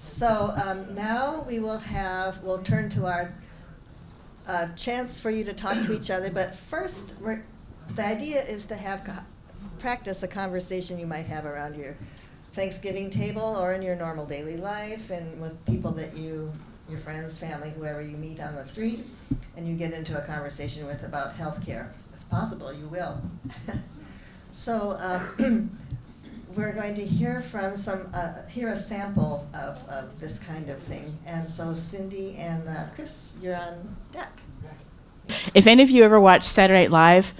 So now we'll turn to our chance for you to talk to each other. But first, the idea is to practice a conversation you might have around your Thanksgiving table or in your normal daily life and with people that your friends, family, whoever you meet on the street, and you get into a conversation with about healthcare. It's possible you will. So we're going to hear from hear a sample of this kind of thing. And so Cindi and Chris, you're on deck. If any of you ever watched Saturday Night Live,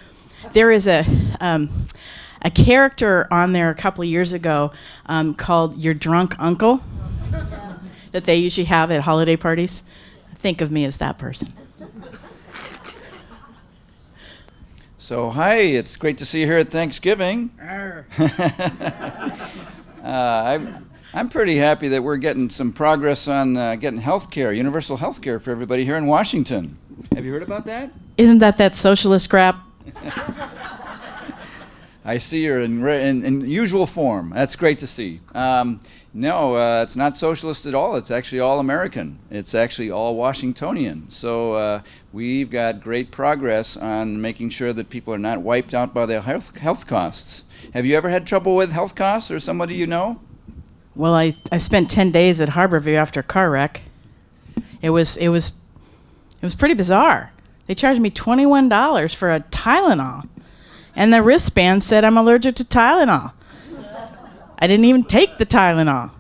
there is a character on there a couple of years ago called Your Drunk Uncle that they usually have at holiday parties. Think of me as that person. So, hi, it's great to see you here at Thanksgiving. I'm pretty happy that we're getting some progress on getting health care, universal health care for everybody here in Washington. Have you heard about that? Isn't that socialist crap? I see you're in usual form. That's great to see. No, it's not socialist at all. It's actually all American. It's actually all Washingtonian. So we've got great progress on making sure that people are not wiped out by their health costs. Have you ever had trouble with health costs or somebody you know? Well, I spent 10 days at Harborview after a car wreck. It was pretty bizarre. They charged me $21 for a Tylenol, and the wristband said I'm allergic to Tylenol. I didn't even take the Tylenol.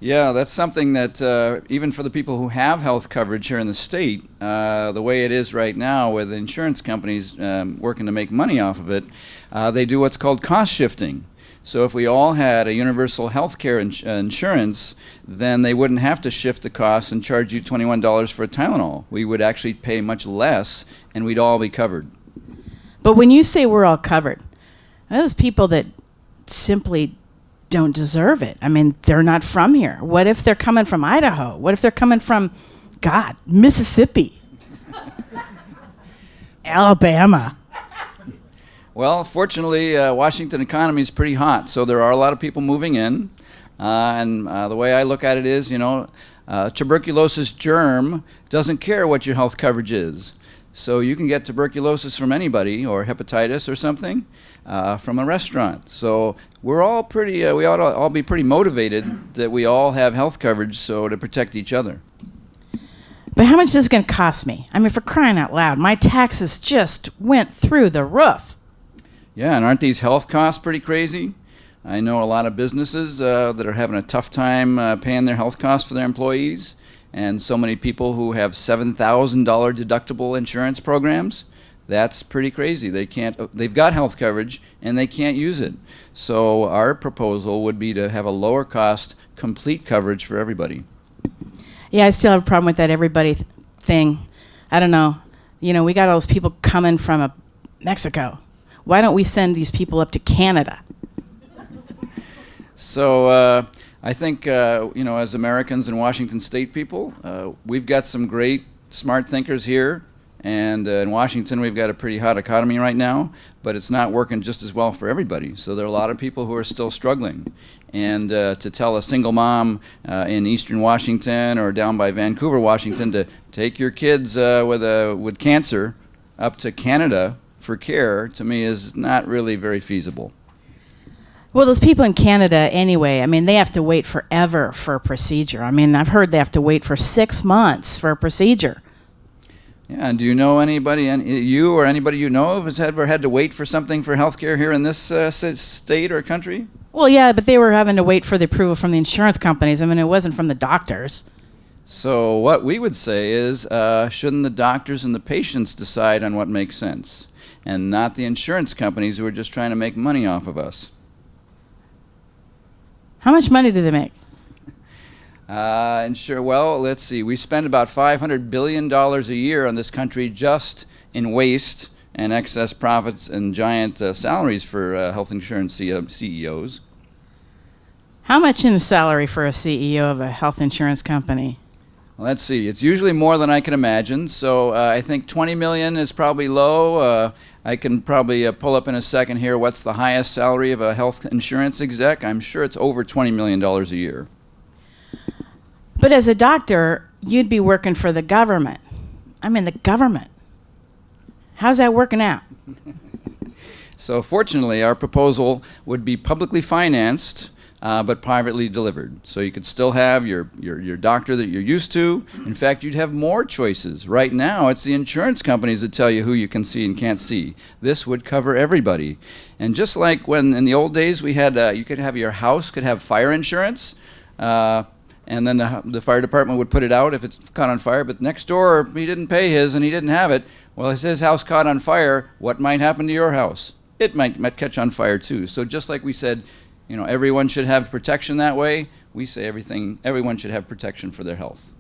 Yeah, that's something that even for the people who have health coverage here in the state, the way it is right now with insurance companies working to make money off of it, they do what's called cost shifting. So if we all had a universal health care insurance, then they wouldn't have to shift the costs and charge you $21 for a Tylenol. We would actually pay much less, and we'd all be covered. But when you say we're all covered, those people that simply don't deserve it. I mean, they're not from here. What if they're coming from Idaho? What if they're coming from, Mississippi? Alabama? Well, fortunately, Washington economy is pretty hot, so there are a lot of people moving in. And the way I look at it is, tuberculosis germ doesn't care what your health coverage is. So you can get tuberculosis from anybody, or hepatitis or something, from a restaurant. So we're all we ought to all be pretty motivated that we all have health coverage so to protect each other. But how much is this going to cost me? I mean, for crying out loud, my taxes just went through the roof. Yeah, and aren't these health costs pretty crazy? I know a lot of businesses that are having a tough time paying their health costs for their employees, and so many people who have $7,000 deductible insurance programs. That's pretty crazy. They've got health coverage and they can't use it. So our proposal would be to have a lower cost, complete coverage for everybody. Yeah, I still have a problem with that everybody thing. I don't know. We got all those people coming from Mexico. Why don't we send these people up to Canada? So I think, as Americans and Washington State people, we've got some great, smart thinkers here. And in Washington, we've got a pretty hot economy right now, but it's not working just as well for everybody. So there are a lot of people who are still struggling. And to tell a single mom in eastern Washington or down by Vancouver, Washington, to take your kids with cancer up to Canada for care, to me, is not really very feasible. Well, those people in Canada, anyway, I mean, they have to wait forever for a procedure. I mean, I've heard they have to wait for 6 months for a procedure. Yeah, and do you know anybody, you or anybody you know of, has ever had to wait for something for health care here in this state or country? Well, yeah, but they were having to wait for the approval from the insurance companies. I mean, it wasn't from the doctors. So what we would say is, shouldn't the doctors and the patients decide on what makes sense, and not the insurance companies who are just trying to make money off of us? How much money do they make? Well, let's see. We spend about $500 billion a year on this country just in waste and excess profits and giant salaries for health insurance CEOs. How much in a salary for a CEO of a health insurance company? Well, let's see. It's usually more than I can imagine. So I think $20 million is probably low. I can probably pull up in a second here what's the highest salary of a health insurance exec. I'm sure it's over $20 million a year. But as a doctor, you'd be working for the government. I'm in the government. How's that working out? So fortunately, our proposal would be publicly financed, but privately delivered. So you could still have your doctor that you're used to. In fact, you'd have more choices. Right now, it's the insurance companies that tell you who you can see and can't see. This would cover everybody. And just like when in the old days we had, you could have your house could have fire insurance, and then the fire department would put it out if it's caught on fire. But next door, he didn't pay his and he didn't have it. Well, if his house caught on fire, what might happen to your house? It might catch on fire too. So just like we said, everyone should have protection that way, we say everyone should have protection for their health.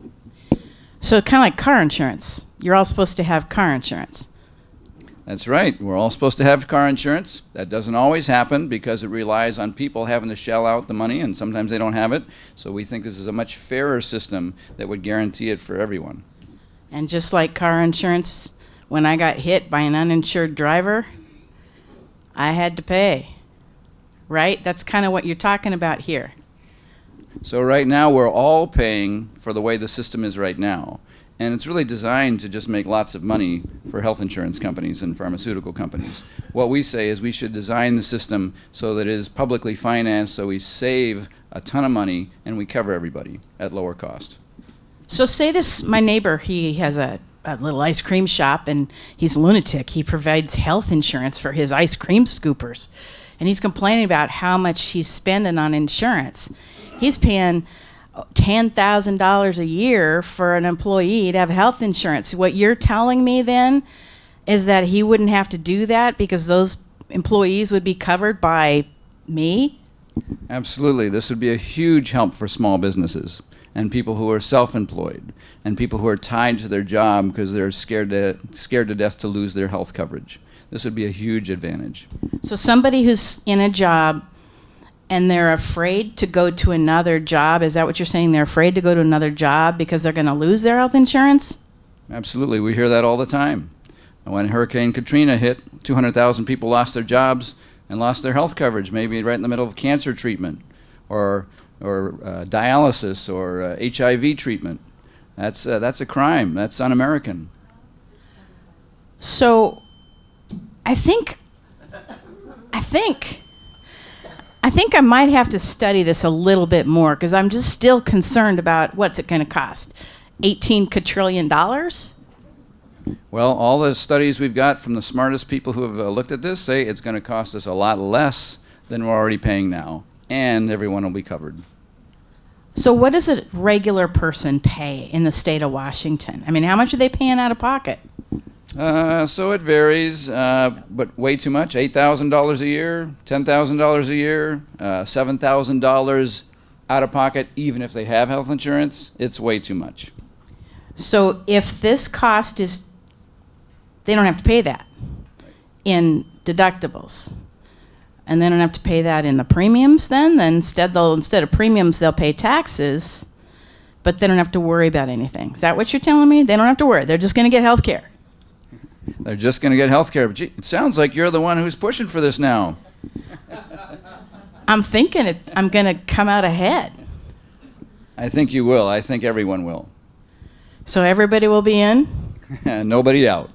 So kind of like car insurance. You're all supposed to have car insurance. That's right. We're all supposed to have car insurance. That doesn't always happen because it relies on people having to shell out the money, and sometimes they don't have it. So we think this is a much fairer system that would guarantee it for everyone. And just like car insurance, when I got hit by an uninsured driver, I had to pay. Right? That's kind of what you're talking about here. So right now we're all paying for the way the system is right now. And it's really designed to just make lots of money for health insurance companies and pharmaceutical companies. What we say is we should design the system so that it is publicly financed, so we save a ton of money and we cover everybody at lower cost. So say this, my neighbor, he has a little ice cream shop and he's a lunatic. He provides health insurance for his ice cream scoopers. And he's complaining about how much he's spending on insurance. He's paying $10,000 a year for an employee to have health insurance. What you're telling me then is that he wouldn't have to do that because those employees would be covered by me? Absolutely. This would be a huge help for small businesses and people who are self-employed and people who are tied to their job because they're scared to death to lose their health coverage. This would be a huge advantage. So somebody who's in a job and they're afraid to go to another job, is that what you're saying? They're afraid to go to another job because they're going to lose their health insurance? Absolutely. We hear that all the time. When Hurricane Katrina hit, 200,000 people lost their jobs and lost their health coverage, maybe right in the middle of cancer treatment or dialysis or HIV treatment. That's a crime. That's un-American. So I think I might have to study this a little bit more because I'm just still concerned about what's it going to cost. $18 quadrillion? Well, all the studies we've got from the smartest people who have looked at this say it's going to cost us a lot less than we're already paying now, and everyone will be covered. So what does a regular person pay in the state of Washington? I mean, how much are they paying out of pocket? So it varies, but way too much. $8,000 a year, $10,000 a year, $7,000 out of pocket, even if they have health insurance. It's way too much. So if this cost is, they don't have to pay that in deductibles. And they don't have to pay that in the premiums then instead of premiums, they'll pay taxes, but they don't have to worry about anything. Is that what you're telling me? They don't have to worry. They're just going to get health care. They're just going to get health care. But gee, it sounds like you're the one who's pushing for this now. I'm thinking I'm going to come out ahead. I think you will. I think everyone will. So everybody will be in? Nobody out.